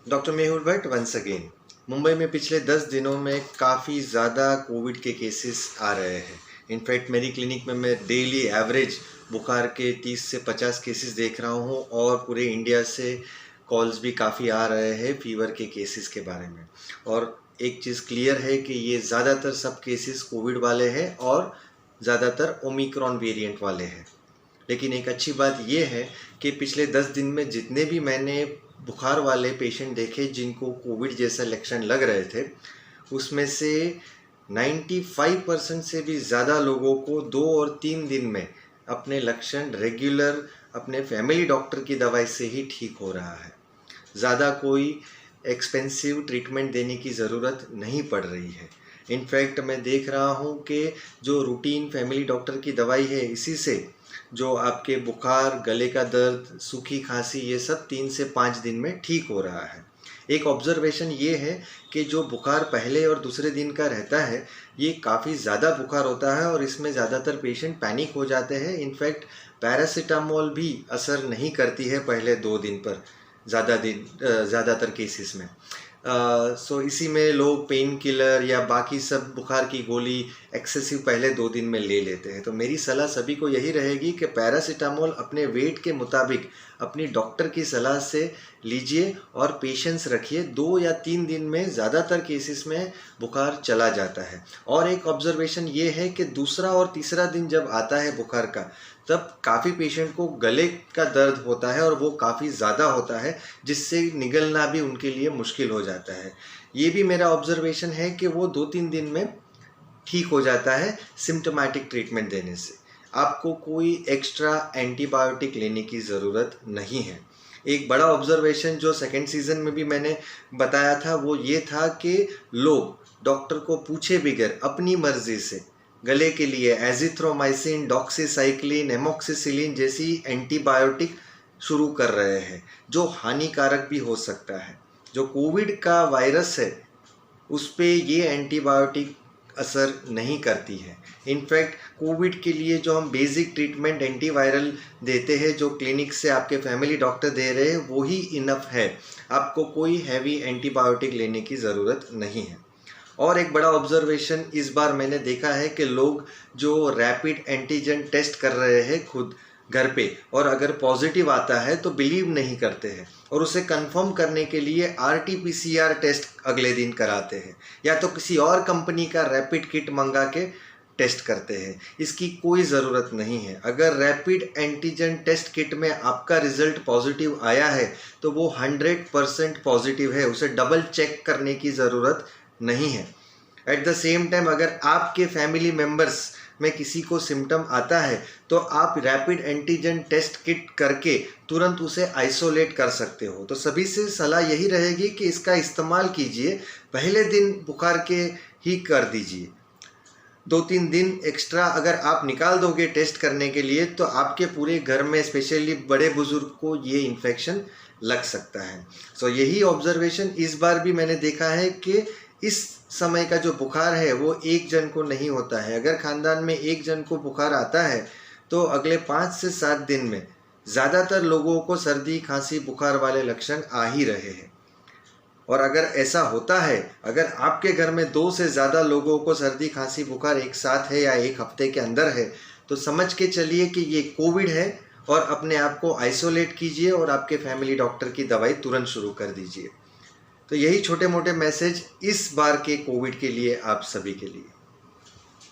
Doctor Mehul Bhatt once again. Mumbai में पिछले 10 दिनों में काफ़ी ज़्यादा कोविड के केसेस आ रहे हैं। इनफैक्ट मेरी क्लिनिक में मैं डेली एवरेज बुखार के 30 से 50 केसेस देख रहा हूँ और पूरे इंडिया से कॉल्स भी काफ़ी आ रहे हैं फीवर के केसेस के बारे में। और एक चीज़ क्लियर है कि ये ज़्यादातर सब केसेस कोविड वाले हैं और ज़्यादातर ओमिक्रॉन वेरिएंट वाले हैं। लेकिन एक अच्छी बात यह है कि पिछले 10 दिन में जितने भी मैंने बुखार वाले पेशेंट देखे जिनको कोविड जैसा लक्षण लग रहे थे, उसमें से 95% से भी ज़्यादा लोगों को 2 और 3 दिन में अपने लक्षण रेगुलर अपने फैमिली डॉक्टर की दवाई से ही ठीक हो रहा है। ज़्यादा कोई एक्सपेंसिव ट्रीटमेंट देने की ज़रूरत नहीं पड़ रही है। इनफैक्ट मैं देख रहा हूँ कि जो रूटीन फैमिली डॉक्टर की दवाई है, इसी से जो आपके बुखार, गले का दर्द, सूखी खांसी, ये सब 3 से 5 दिन में ठीक हो रहा है। एक ऑब्जर्वेशन ये है कि जो बुखार पहले और दूसरे दिन का रहता है, ये काफ़ी ज़्यादा बुखार होता है और इसमें ज़्यादातर पेशेंट पैनिक हो जाते हैं। इनफैक्ट पैरासीटामोल भी असर नहीं करती है पहले 2 दिन पर, ज़्यादातर केसेस में। सो इसी में लोग पेन किलर या बाकी सब बुखार की गोली एक्सेसिव पहले 2 दिन में ले लेते हैं। तो मेरी सलाह सभी को यही रहेगी कि पैरासीटामोल अपने वेट के मुताबिक अपनी डॉक्टर की सलाह से लीजिए और पेशेंस रखिए। 2 या 3 दिन में ज़्यादातर केसेस में बुखार चला जाता है। और एक ऑब्जर्वेशन ये है कि दूसरा और तीसरा दिन जब आता है बुखार का, तब काफ़ी पेशेंट को गले का दर्द होता है और वो काफ़ी ज़्यादा होता है, जिससे निगलना भी उनके लिए मुश्किल हो जाता है। ये भी मेरा ऑब्जर्वेशन है कि वो 2-3 दिन में ठीक हो जाता है सिम्टोमेटिक ट्रीटमेंट देने से। आपको कोई एक्स्ट्रा एंटीबायोटिक लेने की ज़रूरत नहीं है। एक बड़ा ऑब्जर्वेशन जो सेकेंड सीज़न में भी मैंने बताया था, वो ये था कि लोग डॉक्टर को पूछे बगैर अपनी मर्जी से गले के लिए एजिथ्रोमाइसिन, डॉक्सीसाइक्लिन, एमोक्सिसिलिन जैसी एंटीबायोटिक शुरू कर रहे हैं, जो हानिकारक भी हो सकता है। जो कोविड का वायरस है, उस पे ये एंटीबायोटिक असर नहीं करती है। इनफैक्ट कोविड के लिए जो हम बेसिक ट्रीटमेंट एंटीवायरल देते हैं, जो क्लिनिक से आपके फैमिली डॉक्टर दे रहे हैं, वो ही इनफ है। आपको कोई हैवी एंटीबायोटिक लेने की ज़रूरत नहीं है। और एक बड़ा ऑब्जर्वेशन इस बार मैंने देखा है कि लोग जो रैपिड एंटीजन टेस्ट कर रहे हैं खुद घर पे, और अगर पॉजिटिव आता है तो बिलीव नहीं करते हैं और उसे कंफर्म करने के लिए RT-PCR टेस्ट अगले दिन कराते हैं या तो किसी और कंपनी का रैपिड किट मंगा के टेस्ट करते हैं। इसकी कोई ज़रूरत नहीं है। अगर रैपिड एंटीजन टेस्ट किट में आपका रिज़ल्ट पॉजिटिव आया है तो वो 100% पॉजिटिव है, उसे डबल चेक करने की ज़रूरत नहीं है। एट द सेम टाइम अगर आपके फैमिली मेम्बर्स में किसी को सिम्टम आता है तो आप रैपिड एंटीजन टेस्ट किट करके तुरंत उसे आइसोलेट कर सकते हो। तो सभी से सलाह यही रहेगी कि इसका इस्तेमाल कीजिए। पहले दिन बुखार के ही कर दीजिए। 2-3 दिन एक्स्ट्रा अगर आप निकाल दोगे टेस्ट करने के लिए तो आपके पूरे घर में, स्पेशली बड़े बुजुर्ग को, ये इन्फेक्शन लग सकता है। सो यही ऑब्जर्वेशन इस बार भी मैंने देखा है कि इस समय का जो बुखार है वो एक जन को नहीं होता है। अगर ख़ानदान में एक जन को बुखार आता है तो अगले 5 से 7 दिन में ज़्यादातर लोगों को सर्दी, खांसी, बुखार वाले लक्षण आ ही रहे हैं। और अगर ऐसा होता है, अगर आपके घर में 2 से ज़्यादा लोगों को सर्दी, खांसी, बुखार एक साथ है या एक हफ्ते के अंदर है, तो समझ के चलिए कि ये कोविड है और अपने आप को आइसोलेट कीजिए और आपके फैमिली डॉक्टर की दवाई तुरंत शुरू कर दीजिए। तो यही छोटे मोटे मैसेज इस बार के कोविड के लिए आप सभी के लिए।